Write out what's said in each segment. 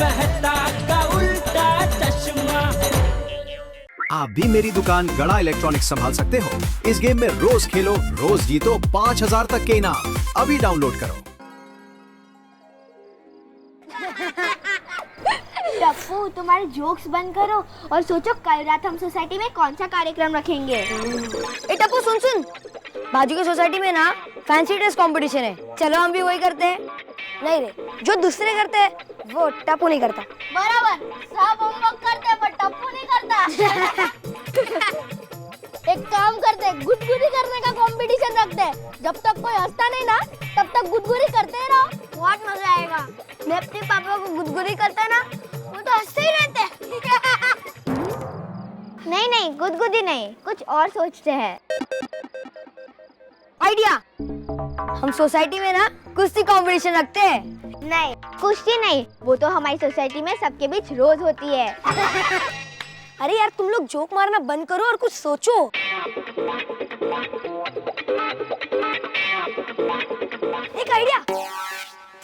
मेहता का उल्टा चश्मा। आप भी मेरी दुकान गड़ा इलेक्ट्रॉनिक्स संभाल सकते हो। इस गेम में रोज खेलो, रोज जीतो 5000 तक के इनाम। अभी डाउनलोड करो। टप्पू, तुम्हारे जोक्स बंद करो और सोचो कल रात हम सोसाइटी में कौन सा कार्यक्रम रखेंगे। ए टप्पू सुन, बाजू की सोसाइटी में ना फैंसी ड्रेस कंपटीशन है, चलो हम भी वही करते हैं। नहीं रे, जो दूसरे करते हैं वो टप्पू नहीं करता। बराबर, सब होमवर्क करते हैं पर टप्पू नहीं करता। एक काम करते हैं, गुदगुदी करने का कंपटीशन रखते हैं। जब तक कोई हंसता नहीं ना तब तक गुदगुदी करते रहो, बहुत मजा आएगा। मैं अपने पापा को गुदगुदी करता है ना, वो तो हंसते ही रहते हैं। नहीं, गुदगुदी नहीं, कुछ और सोचते हैं। आइडिया, हम सोसाइटी में ना कुश्ती कंपटीशन रखते हैं। नहीं, कुश्ती नहीं, वो तो हमारी सोसाइटी में सबके बीच रोज होती है। अरे यार, तुम लोग जोक मारना बंद करो और कुछ सोचो। एक आइडिया,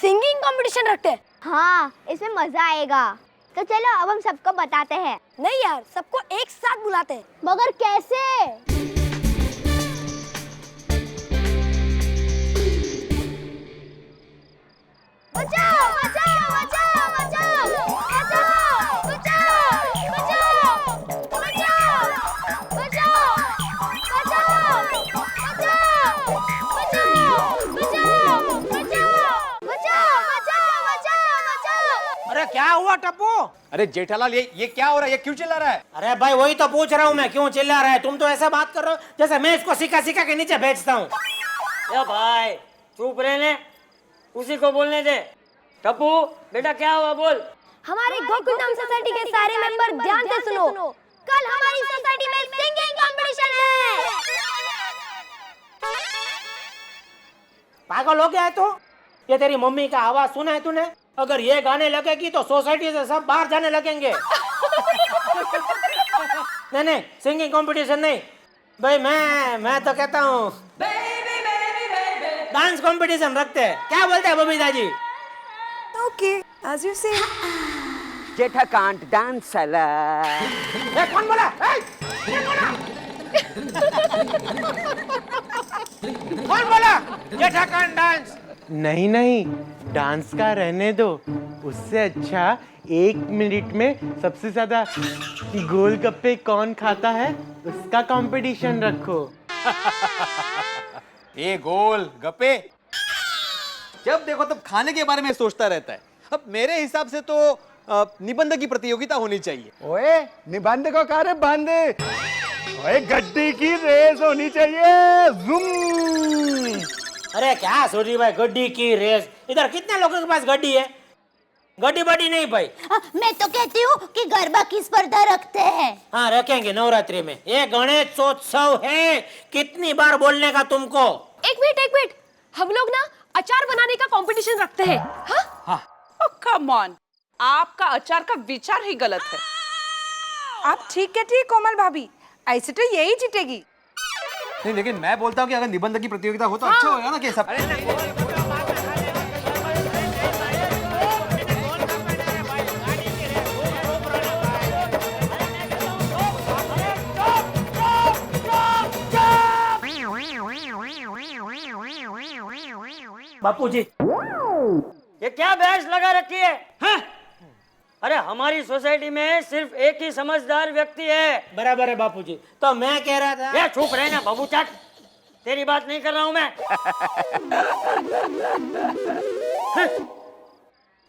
सिंगिंग कंपटीशन रखते हैं। हाँ, इसमें मजा आएगा। तो चलो अब हम सबको बताते हैं। नहीं यार, सबको एक साथ बुलाते हैं। मगर कैसे? बचाओ बचाओ बचाओ बचाओ बचाओ बचाओ बचाओ बचाओ बचाओ। अरे क्या हुआ टप्पू? अरे जेठालाल, ये क्या हो रहा है? ये क्यों चिल्ला रहा है? अरे भाई वही तो पूछ रहा हूँ मैं, क्यों चिल्ला रहा है? तुम तो ऐसा बात कर रहे हो जैसे मैं इसको सिक्का सिक्का के नीचे भेजता हूँ। भाई चुप रहने, उसी को बोलने दे। टप्पू बेटा क्या हुआ बोल। हमारे गोकुलधाम सोसाइटी के सारे मेंबर ध्यान से सुनो। कल हमारी सोसाइटी में सिंगिंग कंपटीशन है। पागल हो गया है तू? ये तेरी मम्मी का आवाज सुना है तूने? अगर ये गाने लगेगी तो सोसाइटी से सब बाहर जाने लगेंगे। नहीं, सिंगिंग कंपटीशन नहीं भाई। मैं तो कहता हूँ डांस कंपटीशन रखते हैं। क्या बोलते हैं Babita ji? Okay, as you say. Jetha can't dance साला। कौन बोला? कौन बोला जेठा कांट डांस? नहीं, डांस का रहने दो। उससे अच्छा 1 मिनट में सबसे ज्यादा गोलगप्पे कौन खाता है उसका कंपटीशन रखो। ये गोल गप्पे जब देखो तब खाने के बारे में सोचता रहता है। अब मेरे हिसाब से तो निबंध की प्रतियोगिता होनी चाहिए। ओए, निबंध को कह रहे बंद? ओए, गड्डी की रेस होनी चाहिए। ज़ूम। अरे क्या सोची भाई, गड्डी की रेस? इधर कितने लोगों के पास गड्डी है? गड्डी बड्डी नहीं भाई। मैं तो कहती हूँ कि गरबा की स्पर्धा रखते हैं। हाँ रखेंगे नवरात्रि में। ये गणेशोत्सव है, कितनी बार बोलने का तुमको। एक मिनट, हम लोग ना अचार बनाने का कंपटीशन रखते हैं। हाँ? कम ऑन, आपका अचार का विचार ही गलत है। आप ठीक है कोमल भाभी, ऐसे तो यही जीतेगी। नहीं, लेकिन मैं बोलता हूँ कि अगर निबंध की प्रतियोगिता हो तो अच्छा होगा ना कि सब। बापूजी, ये क्या बहस लगा रखी है? हाँ? अरे हमारी सोसाइटी में सिर्फ एक ही समझदार व्यक्ति है। बराबर है बापूजी। तो मैं कह रहा था। ये चुप रहना बाबू चाट, तेरी बात नहीं कर रहा हूं मैं।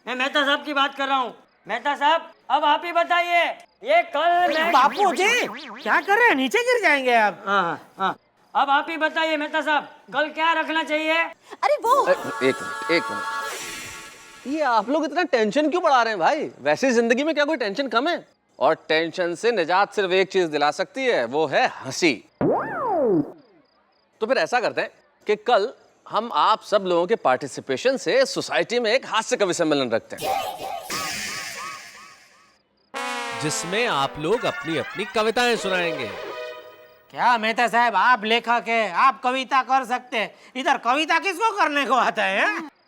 मैं मेहता साहब की बात कर रहा हूँ। मेहता साहब अब आप ही बताइए, ये कल बापूजी क्या कर रहे हैं? नीचे गिर जाएंगे आप। हाँ, अब आप ही बताइए मेहता साहब, कल क्या रखना चाहिए? अरे वो एक मिनट, ये आप लोग इतना टेंशन क्यों बढ़ा रहे हैं भाई? वैसे जिंदगी में क्या कोई टेंशन कम है? और टेंशन से निजात सिर्फ एक चीज दिला सकती है, वो है हंसी। तो फिर ऐसा करते हैं कि कल हम आप सब लोगों के पार्टिसिपेशन से सोसाइटी में एक हास्य कवि सम्मेलन रखते हैं, जिसमें आप लोग अपनी अपनी कविताएं सुनाएंगे। क्या मेहता साहब, आप लेखक है, आप कविता कर सकते हैं। इधर कविता किसको करने को आता है?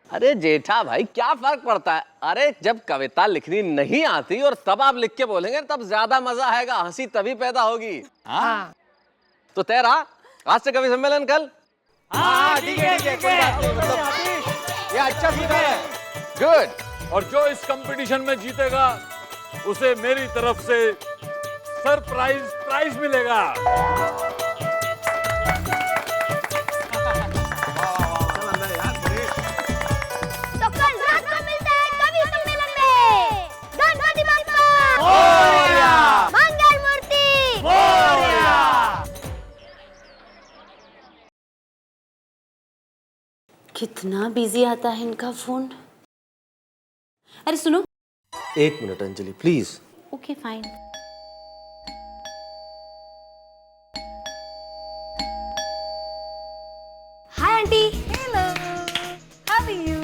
अरे जेठा भाई क्या फर्क पड़ता है? अरे जब कविता लिखनी नहीं आती और तब आप लिख के बोलेंगे तब ज्यादा मजा आएगा, हंसी तभी पैदा होगी। हाँ तो तेरा आज से कवि सम्मेलन कल। हाँ ठीक है ये अच्छा सुझाव है। गुड। और जो इस कंपटीशन में जीतेगा उसे मेरी तरफ से सरप्राइज प्राइज मिलेगा। तो कल रात को मिलते हैं कवि सम्मेलन में। गणपति बप्पा मंगल मूर्ति। कितना बिजी आता है इनका फोन। अरे सुनो। 1 minute Anjali please. Okay fine. Hi aunty. Hello, how are you?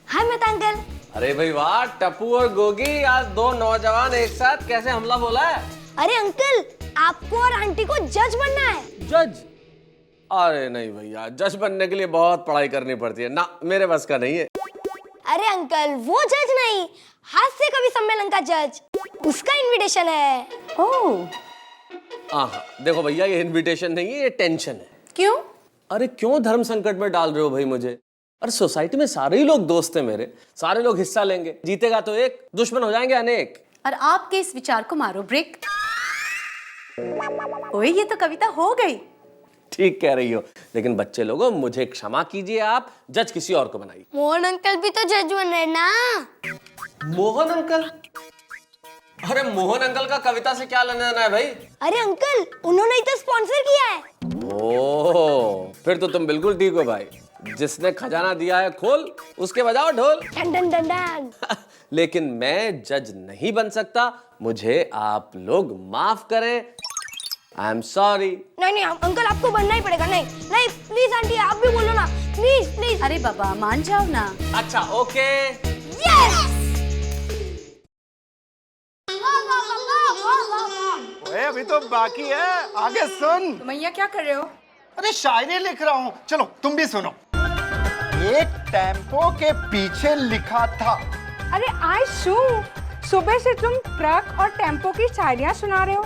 Hi Mehta uncle. अरे भाई वाह, टप्पू और गोगी आज दो नौजवान एक साथ कैसे हमला बोला है? अरे अंकल, आपको और आंटी को जज बनना है। जज? अरे नहीं भैया, जज बनने के लिए बहुत पढ़ाई करनी पड़ती है ना, मेरे बस का नहीं है। अरे अंकल, वो जज नहीं, हास्य कवि सम्मेलन का जज, उसका इनविटेशन है। ओह हाँ देखो भैया, ये इनविटेशन नहीं है, ये टेंशन है। क्यों? अरे क्यों धर्म संकट में डाल रहे हो भाई मुझे? अरे सोसाइटी में सारे ही लोग दोस्त हैं मेरे, सारे लोग हिस्सा लेंगे, जीतेगा तो एक, दुश्मन हो जाएंगे अनेक। और आपके इस विचार को मारो ब्रेक। ओए ये तो कविता हो गई। ठीक कह रही हो, लेकिन बच्चे लोगों मुझे क्षमा कीजिए, आप जज किसी और को बनाइए। मोहन अंकल भी तो जज बन रहे ना। मोहन अंकल? अरे मोहन अंकल का कविता से क्या लेना देना है भाई? अरे अंकल, उन्होंने ही तो स्पॉन्सर किया है। ओह, फिर तो तुम बिल्कुल ठीक हो भाई, जिसने खजाना दिया है खोल, उसके बजाओ ढोल। Done done done done. लेकिन मैं जज नहीं बन सकता, मुझे आप लोग माफ करें। I am sorry. नहीं अंकल, आपको बनना ही पड़ेगा। नहीं नहीं प्लीज आंटी, आप भी बोलो ना, प्लीज प्लीज। अरे बाबा मान जाओ ना। अच्छा ओके। यस। ओए अभी तो बाकी है, आगे सुन। मैया क्या कर रहे हो? अरे शायरी लिख रहा हूँ, चलो तुम भी सुनो। एक टेम्पो के पीछे लिखा था। अरे आयशू, सुबह से तुम ट्रक और टेम्पो की शायरियाँ सुना रहे हो।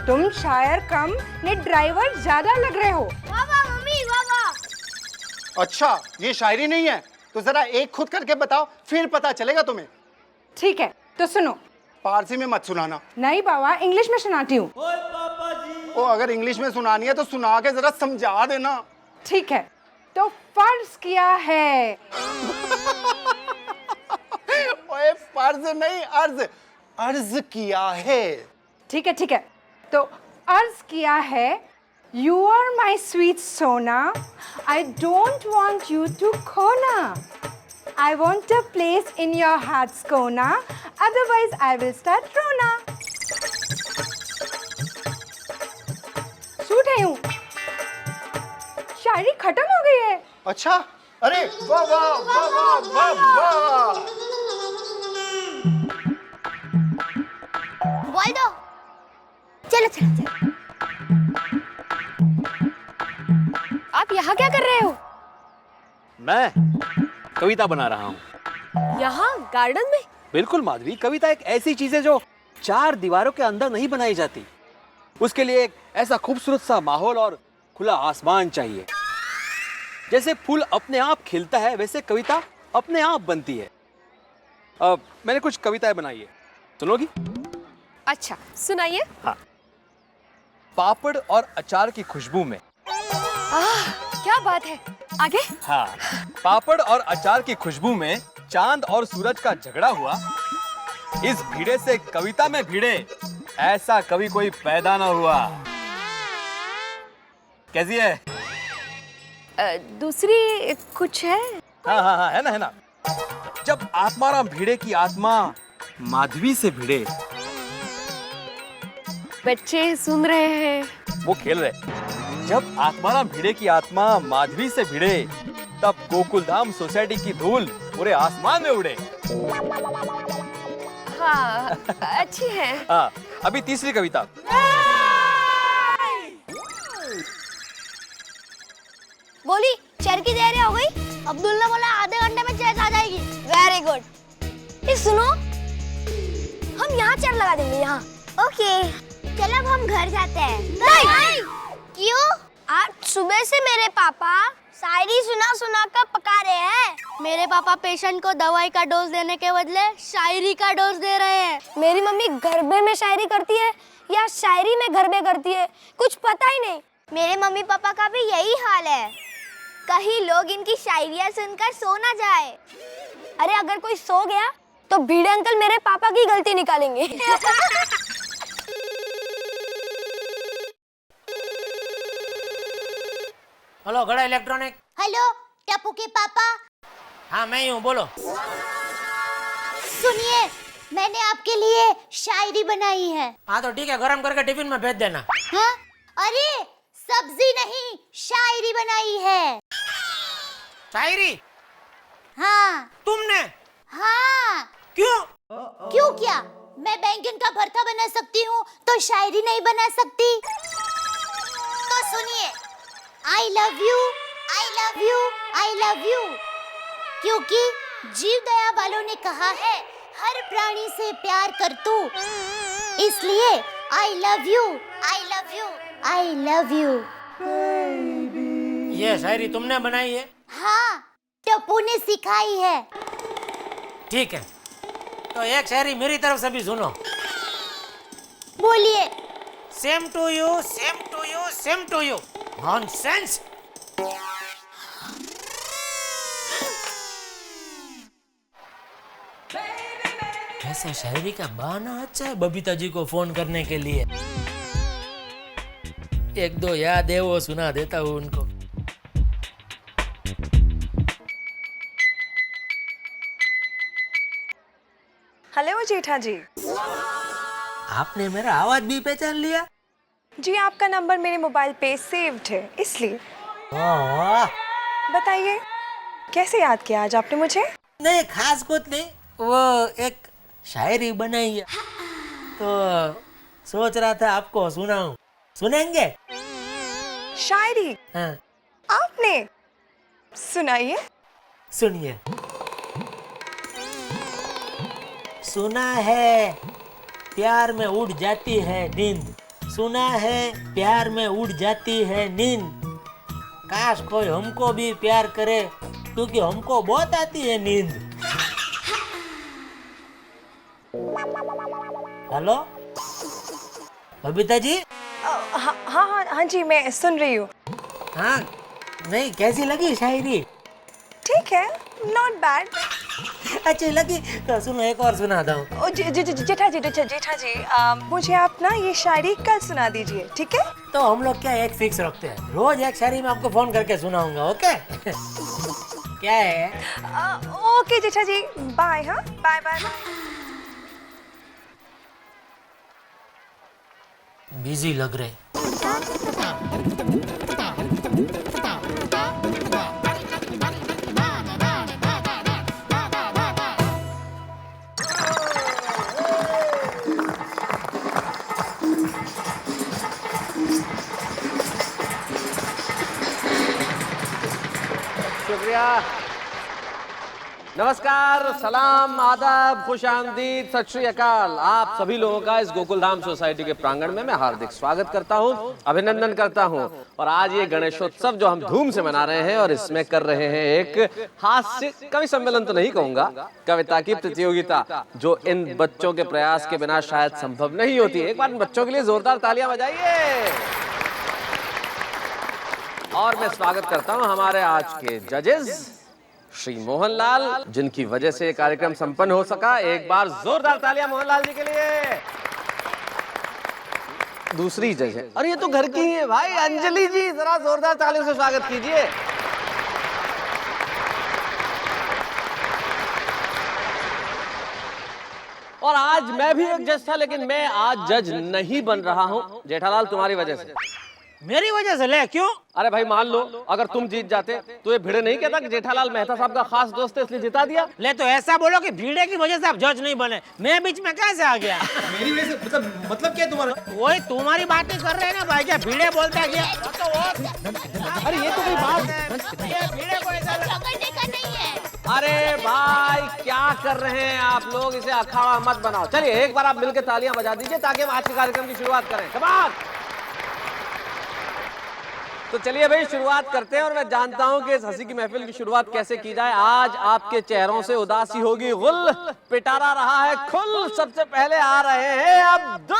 तुम शायर कम ने ड्राइवर ज्यादा लग रहे हो। वाह मम्मी वाह। अच्छा ये शायरी नहीं है, तो जरा एक खुद करके बताओ, फिर पता चलेगा तुम्हें। ठीक है तो सुनो। पारसी में मत सुनाना। नहीं बाबा, इंग्लिश में सुनाती हूँ। ओ अगर इंग्लिश में सुनानी है तो सुना के जरा समझा देना। ठीक है, तो फर्ज किया है। ओए फर्ज नहीं, अर्ज किया है। ठीक है, तो अर्ज किया है, यू आर माई स्वीट सोना, I don't want you to खोना, I want a place in your hearts कोना, अदरवाइज आई विल स्टार्ट रोना। सूट है हूँ, शायरी खत्म हो गई है। अच्छा, अरे वाह वाह वाह वाह वाह वाह। बोल दो। चलो। आप यहाँ क्या कर रहे हो? मैं कविता बना रहा हूँ। यहाँ गार्डन में? बिल्कुल माधवी, कविता एक ऐसी चीज है जो 4 दीवारों के अंदर नहीं बनाई जाती। उसके लिए एक ऐसा खूबसूरत सा माहौल और खुला आसमान चाहिए। जैसे फूल अपने आप खिलता है, वैसे कविता अपने आप बनती है। अब मैंने कुछ कविताएं बनाई है, सुनोगी? अच्छा सुनाइए। हाँ। पापड़ और अचार की खुशबू में। क्या बात है, आगे? हाँ, पापड़ और अचार की खुशबू में चांद और सूरज का झगड़ा हुआ। इस भीड़े से कविता में भिड़े, ऐसा कभी कोई पैदा ना हुआ। कैसी है? दूसरी कुछ है? हाँ, है ना। जब आत्माराम भिड़े की आत्मा माधवी से भिड़े। बच्चे सुन रहे हैं, वो खेल रहे। जब आत्माराम भिड़े की आत्मा माधवी से भिड़े, तब गोकुलधाम सोसाइटी की धूल पूरे आसमान में उड़े। हाँ अच्छी है। हाँ, अभी तीसरी कविता। बोली चेयर की देरी हो गई। अब्दुल ने बोला आधे घंटे में चेयर आ जाएगी। Very good. सुनो, हम यहाँ चेयर लगा देंगे, यहाँ। ओके, चलो अब हम घर जाते हैं। नहीं। क्यों? आज सुबह से मेरे पापा शायरी सुना सुना कर पका रहे हैं। मेरे पापा पेशेंट को दवाई का डोज देने के बदले शायरी का डोज दे रहे हैं। मेरी मम्मी गरबे में शायरी करती है या शायरी में गरबे करती है, कुछ पता ही नहीं। मेरे मम्मी पापा का भी यही हाल है। कहीं लोग इनकी शायरियाँ सुनकर सो ना जाए। अरे अगर कोई सो गया तो भीड़े अंकल मेरे पापा की गलती निकालेंगे। हेलो गड़ा इलेक्ट्रॉनिक। हेलो टप्पू के पापा। हाँ मैं ही हूँ, बोलो। सुनिए, मैंने आपके लिए शायरी बनाई है। हाँ तो ठीक है, गरम करके टिफिन में भेज देना। हाँ? अरे सब्जी नहीं, शायरी बनाई है। शायरी? हाँ। तुमने? हाँ। क्यों? क्यों क्या? मैं बैंगन का भरता बना सकती हूँ तो शायरी नहीं बना सकती? तो सुनिए, I love you, I love you, I love you। क्योंकि जीव दया वालों ने कहा है हर प्राणी से प्यार कर तू, इसलिए I love you, I love you, I love you। ये शायरी तुमने बनाई है? हाँ, टप्पू ने सिखाई है। ठीक है, तो एक शायरी मेरी तरफ से भी सुनो। बोलिए। Same to you, same to you, same to you. Nonsense. ऐसा शायरी का बहाना अच्छा है बबीता जी को फोन करने के लिए। एक दो याद है वो सुना देता हूँ उनको। हेलो जेठा जी। आपने मेरा आवाज भी पहचान लिया? जी आपका नंबर मेरे मोबाइल पे सेव्ड है, इसलिए। बताइए कैसे याद किया आज आपने मुझे? नहीं खास कुछ नहीं, वो एक शायरी बनाई है तो सोच रहा था आपको सुनाऊं। सुनेंगे? शायरी? हाँ। आपने? सुनाइए। सुनिए। सुना है प्यार में उड़ जाती है नींद, सुना है प्यार में उड़ जाती है नींद, काश कोई हमको भी प्यार करे क्योंकि हमको बहुत आती है नींद। हेलो बबीता जी? हाँ जी मैं सुन रही हूँ। हाँ नहीं, कैसी लगी शायरी? ठीक है, नॉट बैड। अच्छी लगी तो सुनो एक और सुना दूँ। जेठा जी मुझे आप ना ये शायरी कल सुना दीजिए, ठीक है? तो हम लोग क्या एक फिक्स रखते हैं, रोज एक शायरी में आपको फोन करके सुनाऊंगा, ओके? क्या है? ओके जेठा जी, बाय। हाँ बाय बाय। बिजी लग रहे। शुक्रिया, नमस्कार, सलाम, आदाब, खुश आमदीद, सत श्री अकाल। आप सभी लोगों का इस गोकुलधाम सोसाइटी के प्रांगण में मैं हार्दिक स्वागत करता हूं, अभिनंदन करता हूं। और आज ये गणेशोत्सव जो हम धूम से मना रहे हैं और इसमें कर रहे हैं एक हास्य कवि सम्मेलन तो नहीं कहूंगा, कविता की प्रतियोगिता जो इन बच्चों के प्रयास के बिना शायद संभव नहीं होती। एक बार इन बच्चों के लिए जोरदार तालियां बजाइए। और मैं स्वागत करता हूं हमारे आज के जजेस श्री मोहनलाल, जिनकी वजह से ये कार्यक्रम संपन्न हो सका। एक बार जोरदार तालियां मोहनलाल जी के लिए। दूसरी जज है, और ये तो घर की ही है भाई, अंजलि जी, जरा जोरदार तालियों से स्वागत कीजिए। और आज मैं भी एक जज था, लेकिन मैं आज जज नहीं बन रहा हूं जेठालाल, तुम्हारी वजह से। मेरी वजह से ले, क्यों? अरे भाई मान लो अगर तुम जीत जाते तो ये भिड़े नहीं कहता कि जेठालाल मेहता साहब का खास दोस्त है इसलिए जिता दिया। ले तो ऐसा बोलो कि भीड़े की वजह से आप जज नहीं बने, मैं बीच में कैसे आ गया? मेरी वजह से मतलब क्या है तुम्हारा? वही तुम्हारी बातें कर रहे हैं ना भाई, क्या भीड़े बोलता है क्या? अरे ये तो कोई बात, ये भीड़े को ऐसा झगड़ने का नहीं है। अरे भाई क्या कर रहे हैं आप लोग, इसे अखाड़ा मत बनाओ। चलिए एक बार आप मिलकर तालियां बजा दीजिए ताकि हम आज के कार्यक्रम की शुरुआत करें। कमाल। तो चलिए भाई शुरुआत करते हैं और मैं जानता हूं कि इस हंसी की महफिल की शुरुआत कैसे की जाए। आज आपके चेहरों से उदासी होगी गुल, पिटारा रहा है खुल। सबसे पहले आ रहे हैं अब्दुल।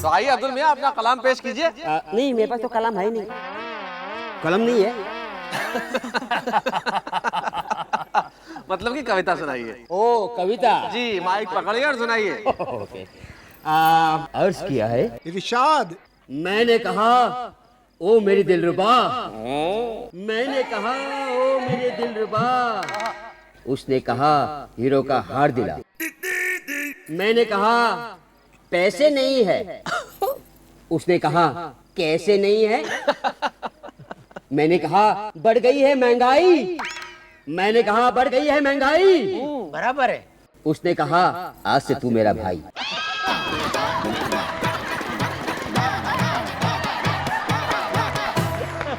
तो आइए अब्दुल मियां अपना कलाम पेश कीजिए। नहीं, मेरे पास तो कलम है ही नहीं, कलम नहीं है। मतलब कि कविता सुनाइए। ओ कविता जी, माइक पकड़िए और सुनाइए। ओके। अर्ज किया है इरशाद। मैंने कहा ओ मेरी दिलरुबा, मैंने कहा ओ मेरे दिलरुबा, उसने कहा हीरो का हार दिला। मैंने कहा पैसे नहीं है, उसने कहा कैसे नहीं है। मैंने कहा बढ़ गई है महंगाई, मैंने कहा बढ़ गई है महंगाई, बराबर है। उसने कहा आज से तू मेरा भाई।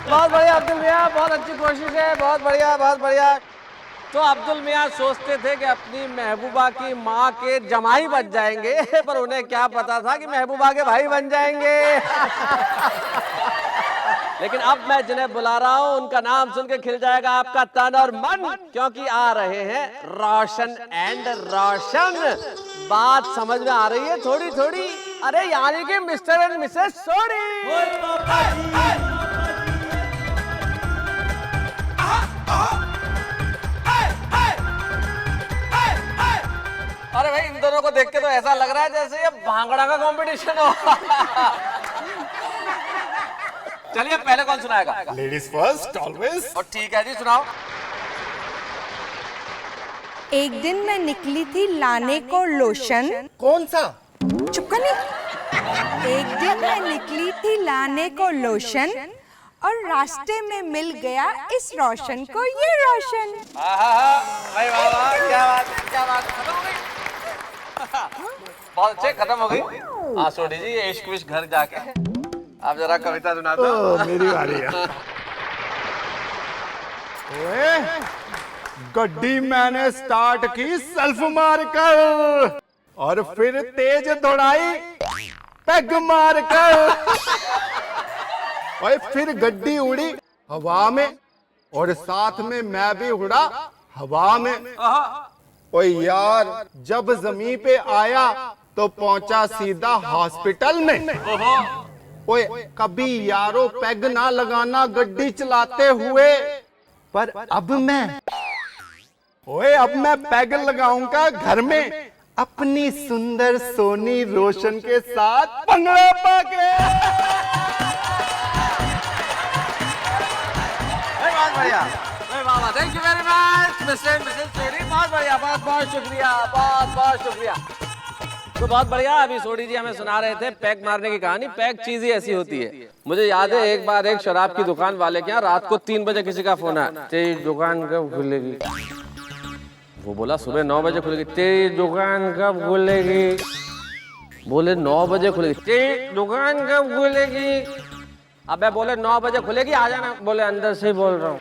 बहुत बढ़िया अब्दुल मियां, बहुत अच्छी कोशिश है, बहुत बढ़िया बहुत बढ़िया। तो अब्दुल मियां सोचते थे कि अपनी महबूबा की माँ के जमाई बन जाएंगे, पर उन्हें क्या पता था कि महबूबा के भाई बन जाएंगे। लेकिन अब मैं जिन्हें बुला रहा हूं उनका नाम सुन के खिल जाएगा आपका तन और मन, क्योंकि आ रहे हैं रोशन एंड रोशन। बात समझ में आ रही है थोड़ी थोड़ी? अरे यानी कि मिस्टर एंड मिसेस सोनी। अरे भाई इन दोनों को देख के तो ऐसा लग रहा है जैसे ये भांगड़ा का कंपटीशन हो। चलिए पहले कौन सुनाएगा? Ladies first always. और ठीक है जी, सुनाओ। एक दिन मैं निकली थी लाने को लोशन। कौन सा? चुप कर नहीं। एक दिन मैं निकली थी लाने को लोशन और रास्ते में मिल गया इस रोशन को ये रोशन। भाई वाह वाह, क्या बात है, क्या बात। खत्म हो गई। बहुत अच्छे, खत्म हो गई। हाँ सोनी जी, ये इश्क विश्क घर जाके आप जरा कविता सुना दो। मेरी बारी है। ओए, गड्डी मैंने स्टार्ट की सेल्फ मार कर और फिर तेज दौड़ाई पैग मार कर। और फिर गड्डी उड़ी हवा में और साथ में मैं भी उड़ा हवा में। ओए यार, जब जमीन पे आया तो पहुंचा सीधा हॉस्पिटल में। ओए कभी यारो पैग ना लगाना गड्डी चलाते हुए, पर अब मैं पैग लगाऊंगा घर में अपनी सुंदर सोनी रोशन के साथ पंगड़ा पाके। बहुत बढ़िया, thank you very much Mr and Mrs Soni. बहुत बढ़िया, बहुत बहुत शुक्रिया, बहुत बहुत शुक्रिया। तो बहुत बढ़िया, अभी सोनी जी हमें सुना रहे थे पैग मारने की कहानी। पैग चीज ही ऐसी होती है। मुझे याद है एक बार एक शराब की दुकान वाले के यहाँ रात को 3 बजे किसी का फोन आया, तेरी दुकान कब खुलेगी? वो बोला सुबह 9 बजे खुलेगी। तेरी दुकान कब खुलेगी? बोले 9 बजे खुलेगी। तेरी दुकान कब खुलेगी? अबे बोले 9 बजे खुलेगी, आ जाना। बोले अंदर से ही बोल रहा हूँ।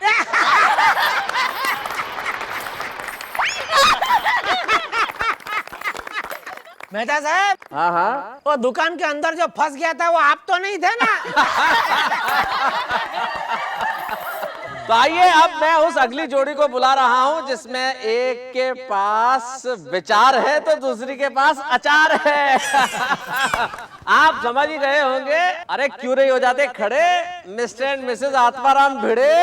मेहता साहब। हाँ हाँ, वो दुकान के अंदर जो फंस गया था वो आप तो नहीं थे ना? तो आइए अब मैं उस अगली जोड़ी को बुला रहा हूं जिसमें एक के पास विचार है तो दूसरी के पास अचार है। आप समझ ही गए होंगे। अरे क्यों नहीं हो जाते खड़े, मिस्टर एंड मिसेस आत्माराम भिड़े।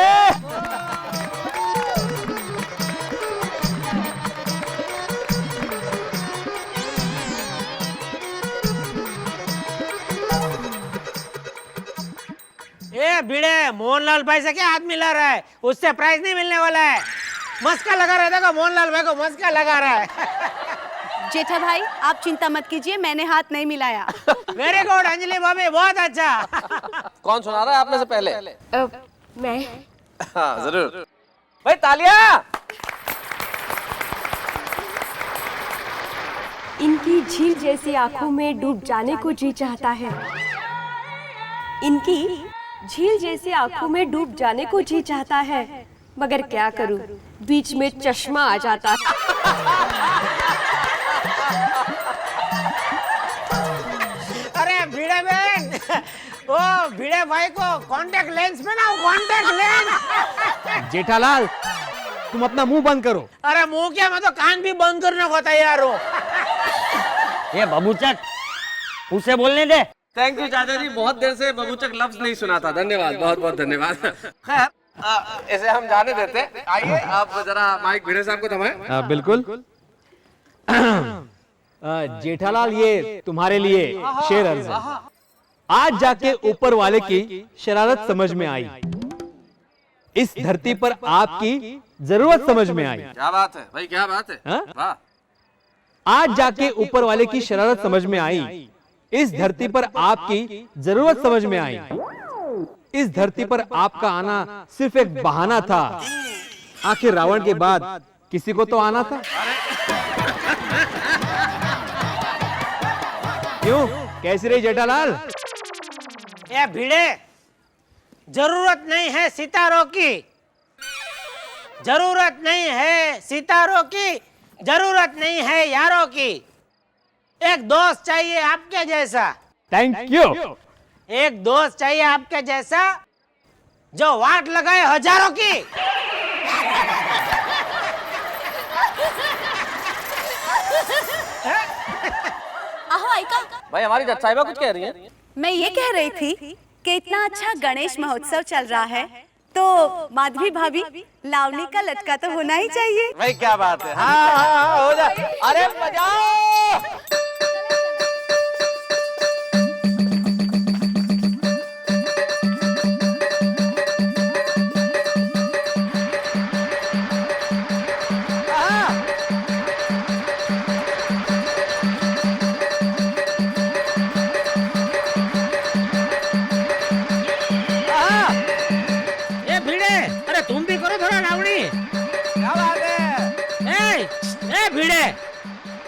ए भिड़े, मोहनलाल भाई से क्या हाथ मिला रहा है? उससे प्राइज नहीं मिलने वाला है। मस्का लगा रहा देखो, मोहनलाल भाई को मस्का लगा रहा है। जेठा भाई आप चिंता मत कीजिए, मैंने हाथ नहीं मिलाया। वेरी गुड अंजलि भाभी, बहुत अच्छा। कौन सुना रहा है आप में से पहले? मैं। हाँ जरूर भाई, तालियां। इनकी झील जैसी आंखों में डूब जाने को जी चाहता है। इनकी झील जैसी आंखों में डूब जाने को जी चाहता है, मगर क्या करूं, बीच में चश्मा आ जाता है। अरे भिड़े बहन, ओ भिड़े भाई को कांटेक्ट लेंस में ना, कांटेक्ट लेंस। जेठालाल तुम अपना मुंह बंद करो। अरे मुंह क्या, मैं तो कान भी बंद करने को तैयार हूँ। ये बबूचक उसे बोलने दे। थैंक यू चाचा जी, बहुत देर से बबूचक लफ्ज नहीं सुना था, धन्यवाद, बहुत बहुत धन्यवाद। खैर इसे हम जाने देते। आइए आप जरा माइक भिड़े साहब को थमाएं। बिल्कुल। जेठालाल ये तुम्हारे लिए शेर अर्ज है। आज जाके ऊपर वाले की शरारत समझ में आई, इस धरती पर आपकी जरूरत समझ में आई। क्या बात है भाई, क्या बात है। वाह। आज जाके ऊपर वाले की शरारत समझ में आई, इस धरती पर आपकी जरूरत समझ में आई। इस धरती पर आपका आना सिर्फ एक बहाना था, आखिर रावण के बाद किसी को तो आना था। क्यों, कैसी रही जेठालाल? ये भिड़े, जरूरत नहीं है सितारों की, जरूरत नहीं है सितारों की, जरूरत नहीं है यारों की, एक दोस्त चाहिए आपके जैसा। Thank you. एक दोस्त चाहिए आपके जैसा जो वाट लगाए हजारों की। आहो आइका, भाई हमारी जज साहिबा कुछ कह रही हैं। मैं ये कह रही थी कि इतना अच्छा गणेश महोत्सव चल रहा है तो माधवी भाभी लावनी का लटका तो होना ही चाहिए। भाई क्या बात है, हाँ हाँ हाँ हो जाए। अरे बजाओ।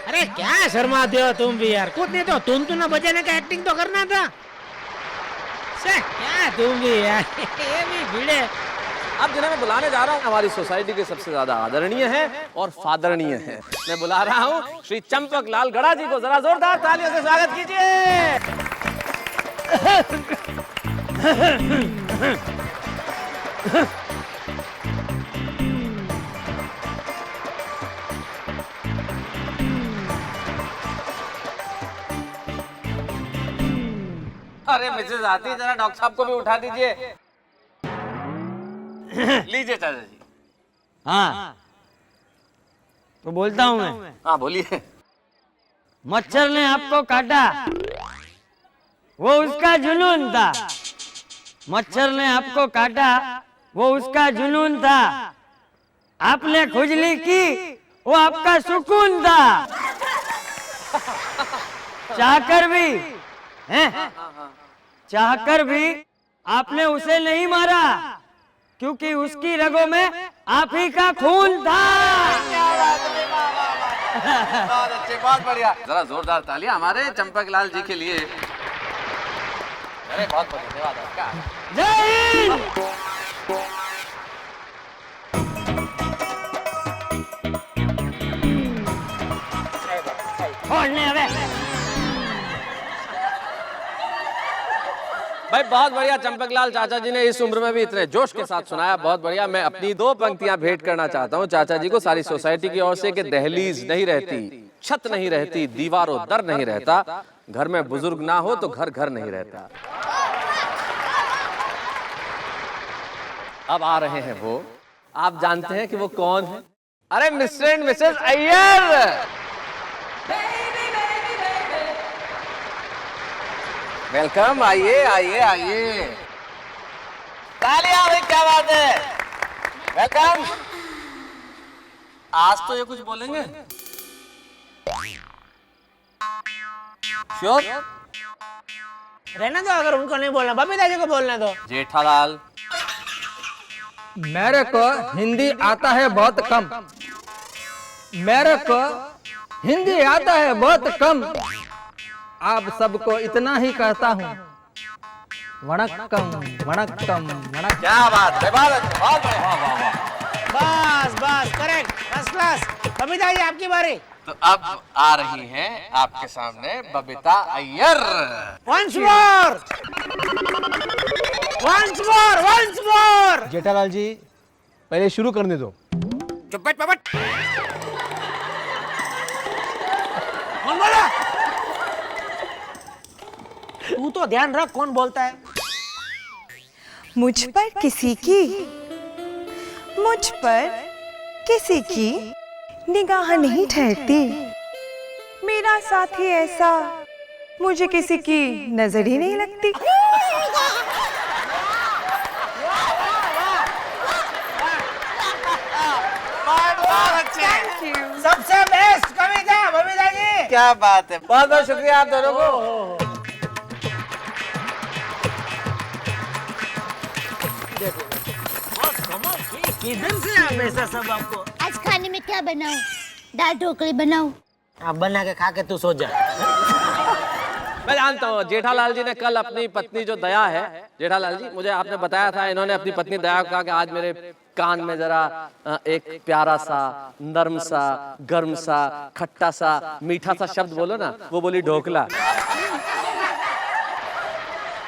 अरे क्या शर्माते हो तुम भी यार, खुद नहीं तो तुम बजाने का एक्टिंग तो करना था। क्या तुम भी यार। ये भी भिड़े। अब जिन्हें मैं बुलाने जा रहा हूँ हमारी सोसाइटी के सबसे ज्यादा आदरणीय है और फादरणीय है, मैं बुला रहा हूँ श्री चंपक लाल गड़ा जी को। जरा जोरदार तालियों से स्वागत कीजिए। अरे मिसेज आती, जरा डॉक्टर साहब को भी उठा दीजिए। लीजिए चाचा जी। हाँ तो बोलता हूँ मैं। हाँ बोलिए। मच्छर ने आपको काटा, वो उसका जुनून था। मच्छर ने आपको काटा, वो उसका जुनून था। आपने खुजली की, वो आपका सुकून था। चाहकर भी चाहकर भी आपने उसे नहीं मारा, क्योंकि उसकी रगों में आप ही का खून था। बहुत अच्छे, बहुत बढ़िया। जरा जोरदार तालियां हमारे चंपक लाल जी के लिए। अरे बहुत बहुत धन्यवाद आपका। जय हिंद। भाई बहुत बढ़िया, चंपकलाल चाचा जी ने इस उम्र में भी इतने जोश के साथ सुनाया, बहुत बढ़िया। मैं अपनी दो पंक्तियां भेंट करना चाहता हूं चाचा जी को सारी सोसाइटी की ओर से कि दहलीज नहीं रहती, छत नहीं रहती, दीवारों दर नहीं रहता, घर में बुजुर्ग ना हो तो घर घर नहीं रहता। अब आ रहे हैं वो, आप जानते हैं कि वो कौन है? अरे mister and Mrs Iyer. Welcome, आइए आइए आइए। तालियां भाई, क्या बात है। वेलकम। आज तो ये कुछ बोलेंगे? श्योर? रहने दो, अगर उनको नहीं बोलना बबीता जी को बोलने दो। जेठालाल, मेरे को हिंदी आता है बहुत कम। मेरे को हिंदी आता है बहुत कम। आप सबको इतना ही कहता हूँ, वणक्कम वणक्कम वणक्कम। क्या बात है, बहुत बढ़िया। बस बस, correct, first class. Babita ji आपकी बारी। तो अब आ रही हैं आपके सामने Babita Iyer. Once more, once more, once more. Jethalal ji पहले शुरू करने दो। चुप बैठ पपट। कौन बोला? तू तो ध्यान रख कौन बोलता है। मुझ पर किसी की, मुझ पर किसी की निगाह नहीं ठहरती। मेरा साथी ऐसा, मुझे किसी की नजर ही नहीं लगती। सबसे बेस्ट कविता बबीता जी। क्या बात है, बहुत बहुत शुक्रिया आप दोनों को। किधर से आप ऐसा सब आपको? आज खाने में क्या बनाऊं? दाल ढोकली बनाऊं? आप बना के खा के तू सो जा। मैं जानता हूँ जेठालाल जी ने कल अपनी पत्नी जो दया है, जेठालाल जी मुझे आपने बताया था, इन्होंने अपनी पत्नी दया को कहा कि आज मेरे कान में जरा एक प्यारा सा, नर्म सा, गर्म सा, खट्टा सा, मीठा सा शब्द बोलो ना। वो बोली ढोकला।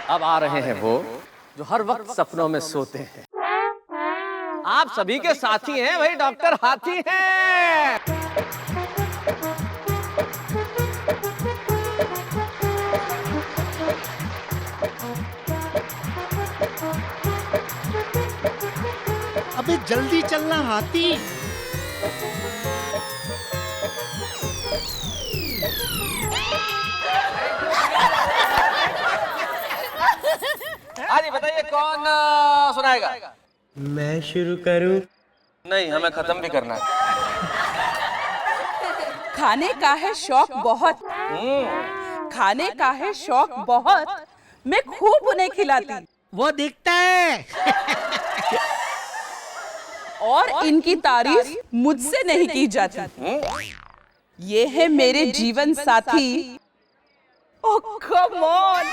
अब आ रहे हैं वो जो हर वक्त सपनों में सोते हैं। आप सभी के साथी हैं भाई, डॉक्टर हाथी हैं। अबे जल्दी चलना हाथी। हाँ जी बताइए, कौन सुनाएगा? मैं शुरू करूं? नहीं, हमें खत्म भी करना है। खाने का है शौक बहुत, खाने का है शौक बहुत, मैं खूब उन्हें खिलाती। वो दिखता है। और इनकी तारीफ मुझसे नहीं की जाती। ये है मेरे जीवन साथी। ओह कम ऑन,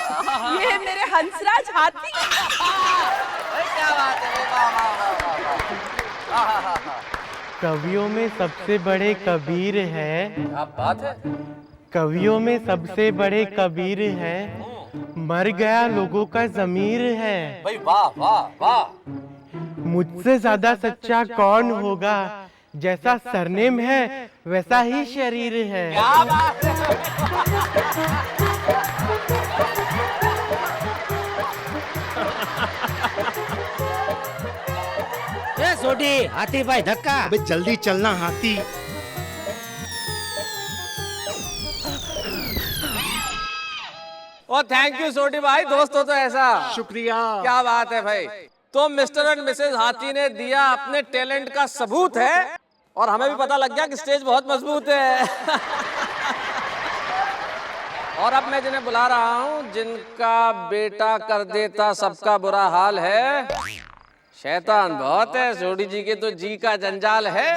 ये है मेरे हंसराज हाथी। क्या बात है, कवियों में सबसे बड़े कबीर है। क्या बात है। कवियों में सबसे बड़े कबीर है, मर गया लोगों का ज़मीर है। भाई वाह वाह वाह। मुझसे ज्यादा सच्चा कौन होगा? जैसा सरनेम है वैसा ही शरीर है। क्या बात है। ए सोडी, हाथी भाई धक्का। अबे जल्दी चलना हाथी। ओ थैंक यू सोडी भाई, दोस्त हो तो ऐसा। शुक्रिया। क्या बात है भाई। तो मिस्टर एंड मिसेस हाथी ने दिया अपने टैलेंट का सबूत है, और हमें भी पता लग गया कि स्टेज बहुत मजबूत है। और अब मैं जिन्हें बुला रहा हूं, जिनका बेटा कर देता सबका बुरा हाल है। शैतान बहुत है, सोडी जी के तो जी का जंजाल है,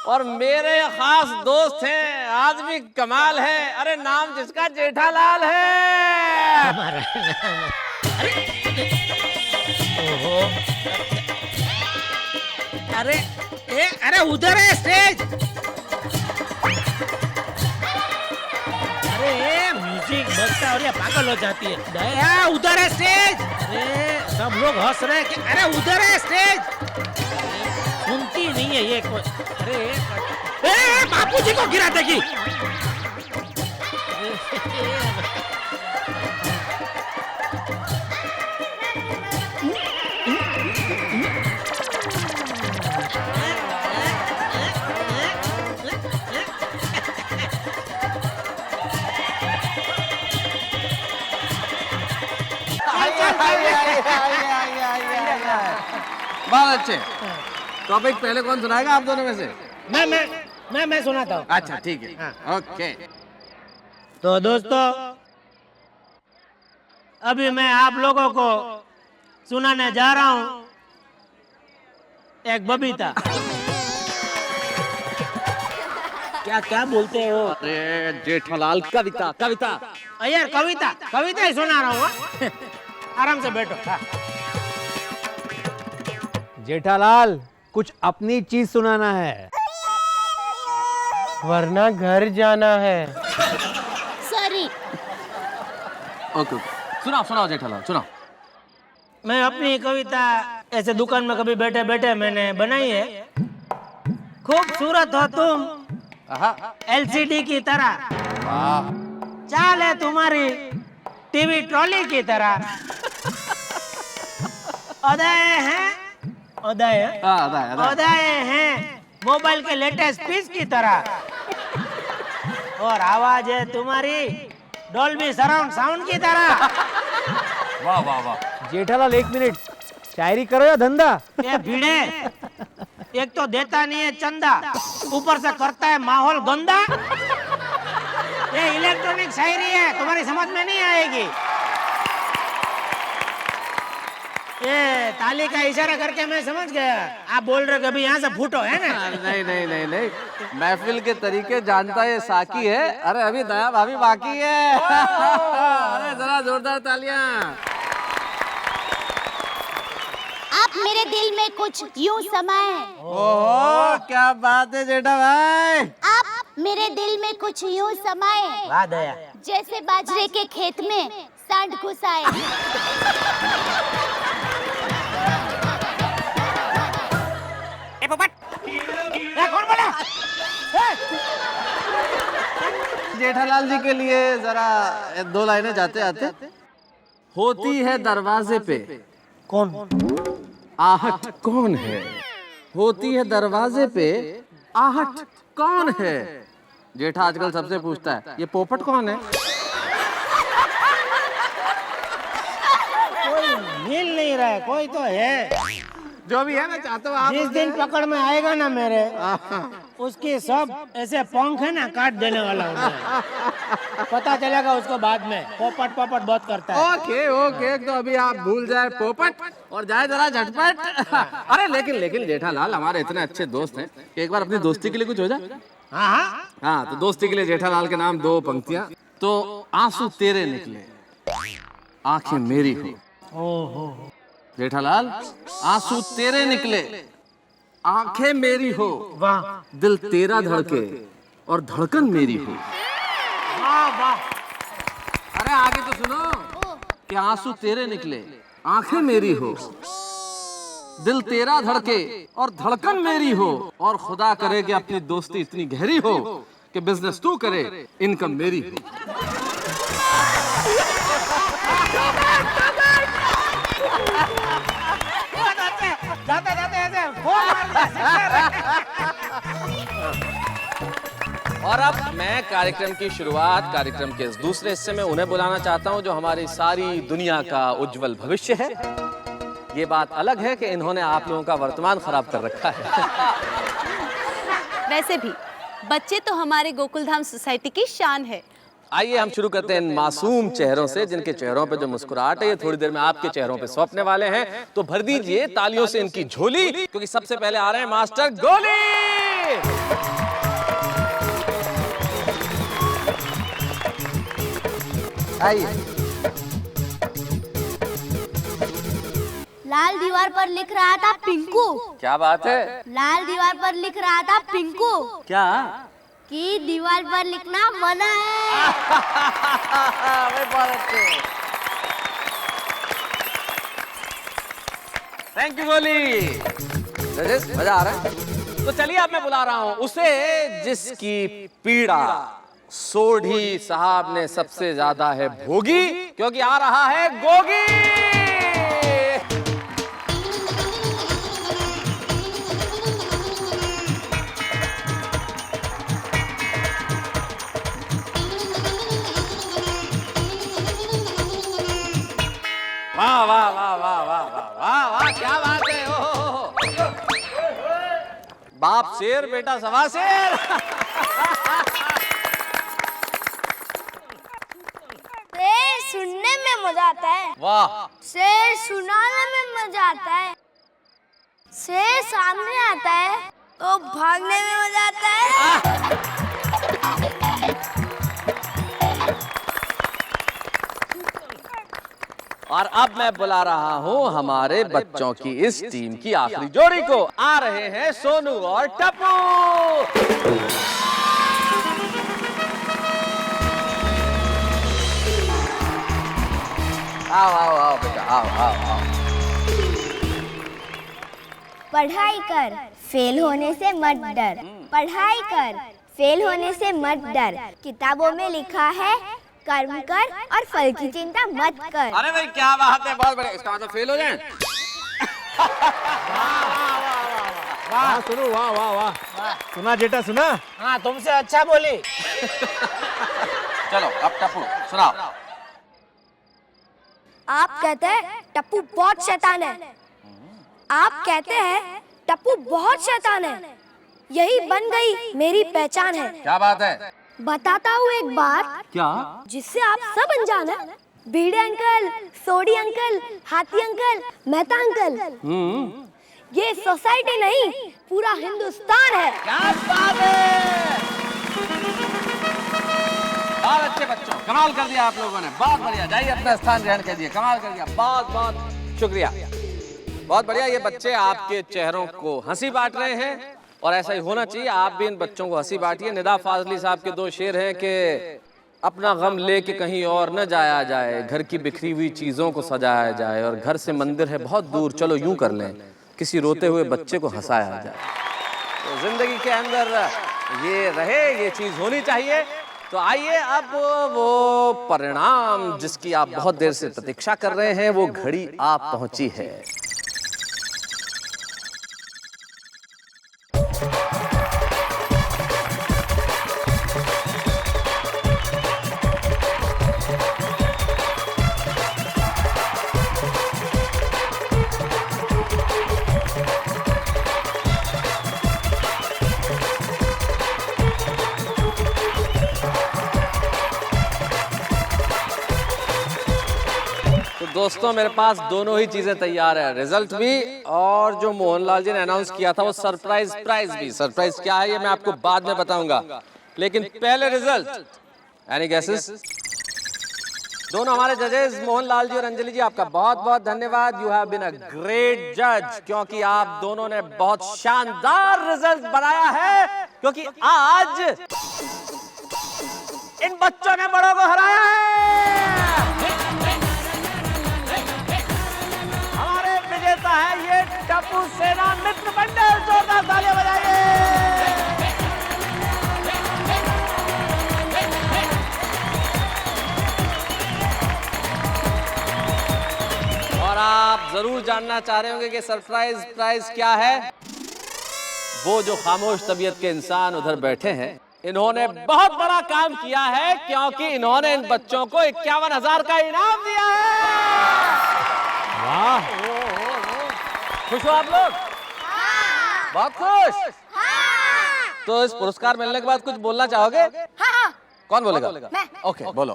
और मेरे खास दोस्त हैं, आदमी कमाल है। अरे नाम जिसका जेठालाल है। हमारा नाम। ओहो। अरे उधर है स्टेज। अरे म्यूजिक बजता है और ये पागल हो जाती है। दया, उधर है स्टेज। अरे सब लोग हंस रहे हैं कि अरे उधर है स्टेज। सुनती नहीं है ये कोई। अरे बापू जी को गिरा देगी। बहुत अच्छे। टॉपिक पहले कौन सुनाएगा आप दोनों में से? मैं सुनाता हूँ। अच्छा ठीक है, ओके। तो दोस्तों, अभी मैं आप लोगों को सुनाने जा रहा हूँ एक बबीता। क्या बोलते हो? अरे जेठालाल, कविता कविता। यार कविता ही सुना रहा हूँ। आराम से बैठो। जेठालाल, कुछ अपनी चीज सुनाना है, वरना घर जाना है। सॉरी। ओके, सुनाओ जेठालाल, सुनाओ। मैं अपनी कविता ऐसे दुकान में कभी बैठे बैठे मैंने बनाई है। खूबसूरत हो तुम LCD की तरह, चाल है तुम्हारी टीवी ट्रॉली की तरह, उदय हैं मोबाइल के लेटेस्ट पीस की तरह, और आवाज है तुम्हारी डॉल्बी सराउंड साउंड की तरह। वाह वाह वाह। जेठालाल, 1 मिनट, शायरी करो या धंधा? ये भिड़े, एक तो देता नहीं है चंदा, ऊपर से करता है माहौल गंदा। ये इलेक्ट्रॉनिक शायरी है, तुम्हारी समझ में नहीं आएगी। ये ताली का इशारा करके मैं समझ गया, आप बोल रहे हो कभी यहाँ से फूटो, है ना? नहीं, महफिल के तरीके जानता है साकी है। अरे अभी दया भाभी बाकी है। अरे जरा जोरदार तालियां। आप मेरे दिल में कुछ यूं समाए। ओह, क्या बात है जेठा भाई। आप मेरे दिल में कुछ यूं समाए, वाह दया, जैसे बाजरे के खेत में सांड घुस आए। कौन बोला? जेठालाल जी के लिए जरा 2 लाइनें जाते आते। होती है दरवाजे पे कौन? आहट कौन है? होती है दरवाजे पे आहट कौन है? जेठा आजकल सबसे पूछता है, ये पोपट कौन है? कोई मिल नहीं रहा है, कोई तो है। जो भी है, मैं चाहता हूँ आप जिस दिन पकड़ में आएगा ना मेरे, उसकी सब ऐसे पंख है ना काट देने वाला हूँ मैं। पता चलेगा उसको बाद में, पोपट बहुत करता है। ओके, तो अभी आप भूल जाए पोपट और जाए जरा झटपट। अरे लेकिन जेठालाल, हमारे इतने अच्छे दोस्त हैं कि एक बार अपनी दोस्ती के लिए कुछ हो जाए। हाँ, तो दोस्ती के लिए जेठालाल के नाम 2 पंक्तियां। तो आंसू तेरे निकले, आंखें मेरी हो। जेठालाल, आंसू तेरे निकले, आंखें मेरी हो। वाह। दिल तेरा धड़के और धड़कन मेरी हो। वाह। अरे आगे तो सुनो कि आंसू तेरे निकले, आंखें मेरी हो, दिल तेरा धड़के और धड़कन मेरी हो, और खुदा करे कि अपनी दोस्ती इतनी गहरी हो कि बिजनेस तू करे, इनकम मेरी हो। जाते ऐसे फोन और अब मैं कार्यक्रम की शुरुआत, कार्यक्रम के इस दूसरे हिस्से में उन्हें बुलाना चाहता हूं जो हमारी सारी दुनिया का उज्जवल भविष्य है। ये बात अलग है कि इन्होंने आप लोगों का वर्तमान खराब कर रखा है। वैसे भी बच्चे तो हमारे गोकुलधाम सोसाइटी की शान है। आइए हम शुरू करते हैं इन मासूम चेहरों से, जिनके चेहरों पे जो मुस्कुराहट है ये थोड़ी देर में आपके चेहरों पे सौंपने वाले हैं। तो भर दीजिए तालियों से इनकी झोली, क्योंकि सबसे पहले आ रहे हैं मास्टर गोली। आइए। लाल दीवार पर लिख रहा था पिंकू। क्या बात है? लाल दीवार पर लिख रहा था पिंकू। क्या? कि दीवार पर लिखना मना है। थैंक यू गोली। मजा आ रहा है। तो चलिए अब मैं बुला रहा हूं उसे जिसकी पीड़ा सोढ़ी साहब ने सबसे ज्यादा है भोगी, क्योंकि आ रहा है गोगी। वाह वाह वाह वाह वाह वाह वाह वाह, क्या बात है। बाप शेर बेटा सवा शेर। शेर सुनने में मजा आता है, वाह। शेर सुनाने में मजा आता है, शेर सामने आता है तो भागने में मजा आता है। और अब मैं बुला रहा हूँ हमारे बच्चों की इस टीम की आखिरी जोड़ी को। आ रहे हैं सोनू और टप्पू। आओ आओ आओ बेटा, आओ आओ आओ। पढ़ाई कर, फेल होने से मत डर। पढ़ाई कर, फेल होने से मत डर। किताबों में लिखा है कर्म कर और फल की चिंता मत कर। अरे भाई क्या बात है, बहुत बढ़िया। इसका मतलब फेल हो जाए। वाह सुनो, वाह वाह वाह। सुना जेठा सुना? हाँ तुमसे अच्छा बोली। चलो अब टप्पू सुनाओ। आप कहते हैं टप्पू बहुत शैतान है। आप कहते हैं टप्पू बहुत शैतान है। यही बन गई मेरी पहचान है। क्या बात है? बताता हूँ एक बात क्या? जिससे आप सब अनजान है। बीड़े अंकल, सोडी अंकल, हाथी अंकल, मेहता अंकल, ये सोसाइटी नहीं पूरा हिंदुस्तान है। क्या बात है? बहुत अच्छे बच्चों, कमाल कर दिया आप लोगों ने, बहुत बढ़िया। जाइए अपना स्थान ग्रहण कर दिए, कमाल कर दिया, बहुत बहुत शुक्रिया। बहुत बढ़िया। ये बच्चे आपके चेहरों को हंसी बांट रहे हैं और ऐसा ही होना चाहिए। आप भी इन बच्चों को हंसी बांटिए। निदा फाजली साहब के 2 शेर हैं कि अपना गम लेके कहीं और न जाया जाए, घर की बिखरी हुई चीज़ों को सजाया जाए, और घर से मंदिर है बहुत दूर, चलो यूं कर लें, किसी रोते हुए बच्चे को हंसाया जाए। तो जिंदगी के अंदर ये रहे, ये चीज़ होनी चाहिए। तो आइए अब वो परिणाम जिसकी आप बहुत देर से प्रतीक्षा कर रहे हैं, वो घड़ी आप पहुंची है। दोस्तों मेरे पास दोनों ही चीजें तैयार है, रिजल्ट भी और जो मोहनलाल जी ने अनाउंस किया था वो सरप्राइज प्राइज भी। सरप्राइज क्या है ये मैं आपको बाद में बताऊंगा, लेकिन पहले रिजल्ट। Any guesses? दोनों हमारे जजेस मोहनलाल जी और अंजलि जी, आपका बहुत बहुत धन्यवाद। You have been a great जज, क्योंकि आप दोनों ने बहुत शानदार रिजल्ट बनाया है, क्योंकि आज इन बच्चों ने बड़ों को हराया है। है ये टप्पू सेना मित्र मंडल, जोरदार तालियां बजाइए। और आप जरूर जानना चाह रहे होंगे कि सरप्राइज प्राइज क्या है। वो जो खामोश तबीयत के इंसान उधर बैठे हैं, इन्होंने बहुत बड़ा काम किया है, क्योंकि इन्होंने इन बच्चों को 51,000 का इनाम दिया है। वाह, खुश हो आप लोग? हाँ। बहुत खुश? हाँ। तो इस पुरस्कार मिलने के बाद कुछ बोलना चाहोगे? हाँ। कौन बोलेगा? मैं। ओके, बोलो।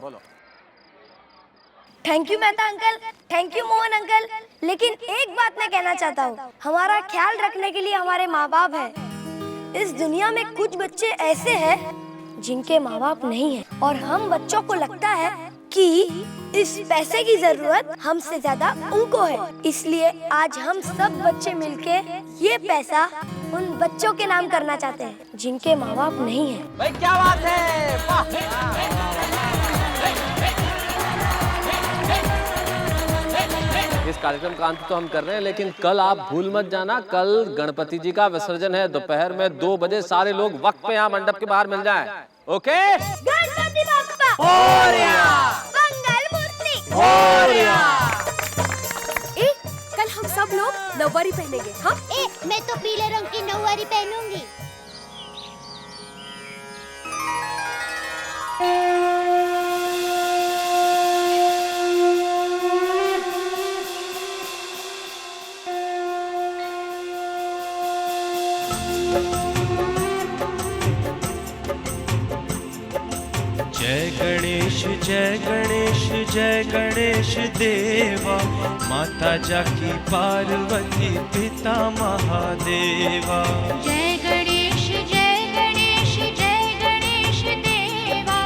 Thank you Mehta uncle, thank you Mohan uncle, लेकिन एक बात मैं कहना चाहता हूँ, हमारा ख्याल रखने के लिए हमारे माँ बाप हैं। इस दुनिया में कुछ बच्चे ऐसे हैं जिनके माँ बाप नहीं हैं, और हम बच्चों को लगता है कि इस पैसे की जरूरत हमसे ज्यादा उनको है। इसलिए आज हम सब बच्चे मिलके ये पैसा उन बच्चों के नाम करना चाहते हैं जिनके माँ बाप नहीं हैं। भाई क्या बात है, इस कार्यक्रम का अंत तो हम कर रहे हैं, लेकिन कल आप भूल मत जाना, कल गणपति जी का विसर्जन है। दोपहर में 2 बजे सारे लोग वक्त पे यहाँ मंडप के बाहर मिल जाएं। ओके? गणपति बप्पा कल हम सब लोग नौवारी पहनेंगे। हाँ? मैं तो पीले रंग की नौवारी पहनूंगी। Thank you. जय गणेश जय गणेश जय गणेश देवा, माता जाकी पार्वती पिता महादेवा। जय गणेश जय गणेश जय गणेश देवा,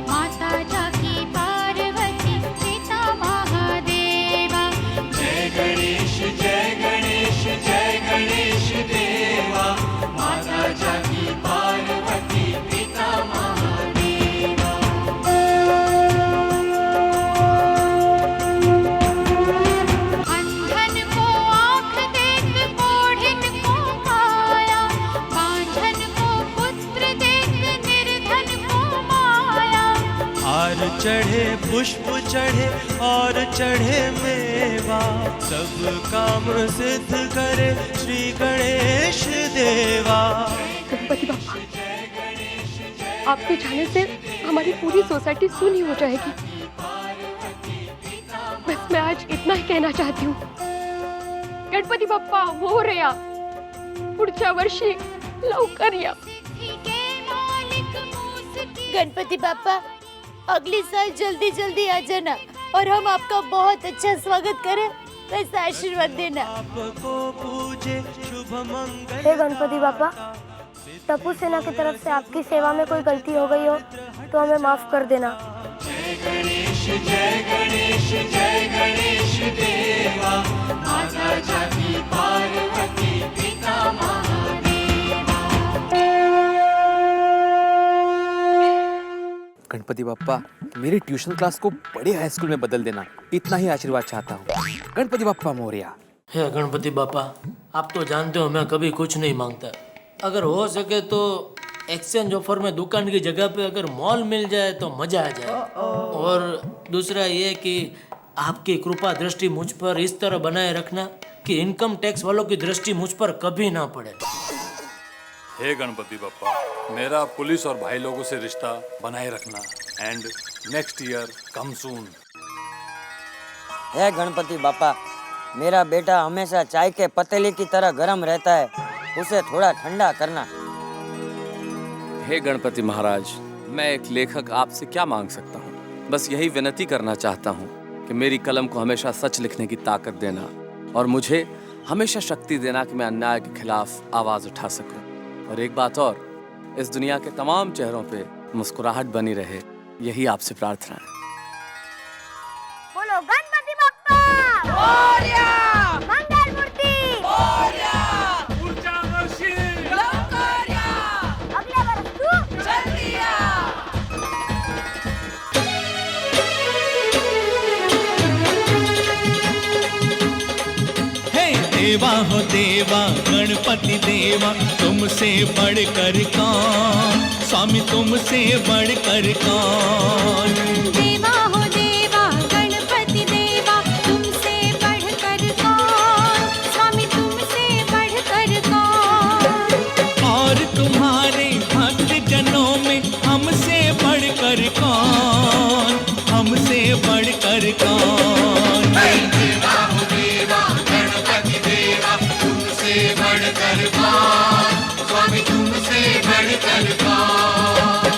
माता जाकी पार्वती पिता महादेवा। जय गणेश जय गणेश जय गणेश देवा, माता जाकी पार्वती पिता महादेवा। अंधन को आँख देख कोढ़िन को काया, बांझन को पुत्र देख निर्धन को माया। हार चढ़े पुष्प चढ़े और चढ़े मेवा, सब काम सिद्ध करे श्री गणेश देवा। गणपति बाप्पा, आपके जाने से हमारी पूरी सोसाइटी सुनी हो जाएगी। बस मैं आज इतना ही कहना चाहती हूँ, गणपति बाप्पा हो रया पुढच्या वर्षी लवकर या। गणपति बाप्पा, अगले साल जल्दी जल्दी आ जाना और हम आपका बहुत अच्छा स्वागत करें, वैसा आशीर्वाद देना। हे गणपति बाप्पा, टप्पू सेना की तरफ से आपकी सेवा में कोई गलती हो गई हो तो हमें माफ कर देना। जय गणेश जय गणेश जय गणेश देवा, माता जाकी पार्वती पिता महादेवा। गणपति बाप्पा, मेरी ट्यूशन क्लास को बड़े हाई स्कूल में बदल देना, इतना ही आशीर्वाद चाहता हूँ। गणपति बाप्पा मोरया। हे गणपति बाप्पा, आप तो जानते हो मैं कभी कुछ नहीं मांगता। अगर हो सके तो एक्सचेंज ऑफर में दुकान की जगह पे अगर मॉल मिल जाए तो मजा आ जाए। और दूसरा ये कि आपकी कृपा दृष्टि मुझ पर इस तरह बनाए रखना कि इनकम टैक्स वालों की दृष्टि मुझ पर कभी ना पड़े। हे गणपति बप्पा, मेरा पुलिस और भाई लोगों से रिश्ता बनाए रखना एंड नेक्स्ट ईयर कम सून। हे गणपति बापा, मेरा बेटा हमेशा चाय के पतीले की तरह गर्म रहता है, उसे थोड़ा ठंडा करना। हे गणपति महाराज, मैं एक लेखक आपसे क्या मांग सकता हूँ? बस यही विनती करना चाहता हूँ कि मेरी कलम को हमेशा सच लिखने की ताकत देना और मुझे हमेशा शक्ति देना कि मैं अन्याय के खिलाफ आवाज उठा सकूं। और एक बात और, इस दुनिया के तमाम चेहरों पे मुस्कुराहट बनी रहे, यही आपसे प्रार्थना है। बोलो गणपति बाप्पा मोरया, मंगल मूर्ति मोरया, ऊर्जा वर्षी लवकर या, अगला वर्ष तू जल्दी आ। हे देवा हो देवा, गणपति देवा, तुमसे बढ़कर कौन, स्वामी तुमसे बढ़कर कौन। देवा हो देवा, गणपति देवा, तुमसे बढ़कर कौन, स्वामी तुमसे बढ़कर कौन। और तुम्हारे भक्त जनों में हमसे बढ़कर कौन, हमसे बढ़कर कौन। देवा हो देवा, गणपति देवा, तुमसे बढ़कर कौन, स्वामी तुमसे बढ़कर कौन।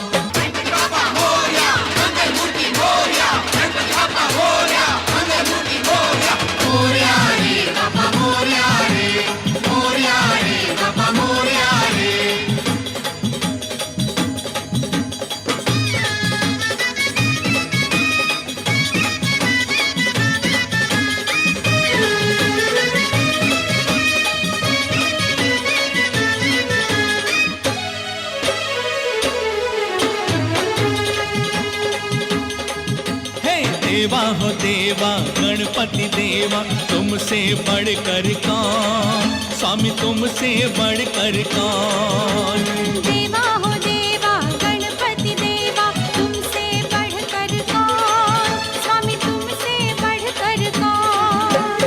देवा हो देवा, गणपति देवा, तुमसे बढ़कर कौन, स्वामी तुमसे बढ़कर कौन। देवा हो देवा, गणपति देवा, तुमसे बढ़कर कौन, स्वामी तुमसे बढ़कर कौन।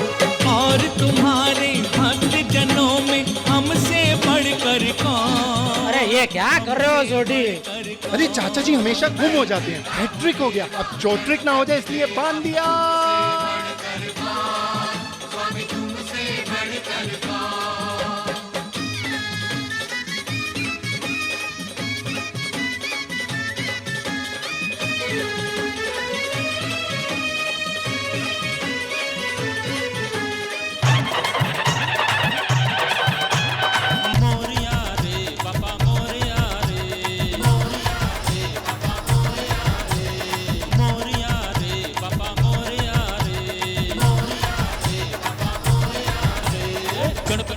और तुम्हारे भक्त जनों में हमसे बढ़कर कौन। अरे ये क्या कर रहे हो जोड़ी? अरे चाचा जी हमेशा गुम हो जाते हैं, हैट्रिक हो गया, अब चोट्रिक ना हो जाए इसलिए बांध दिया। गणपति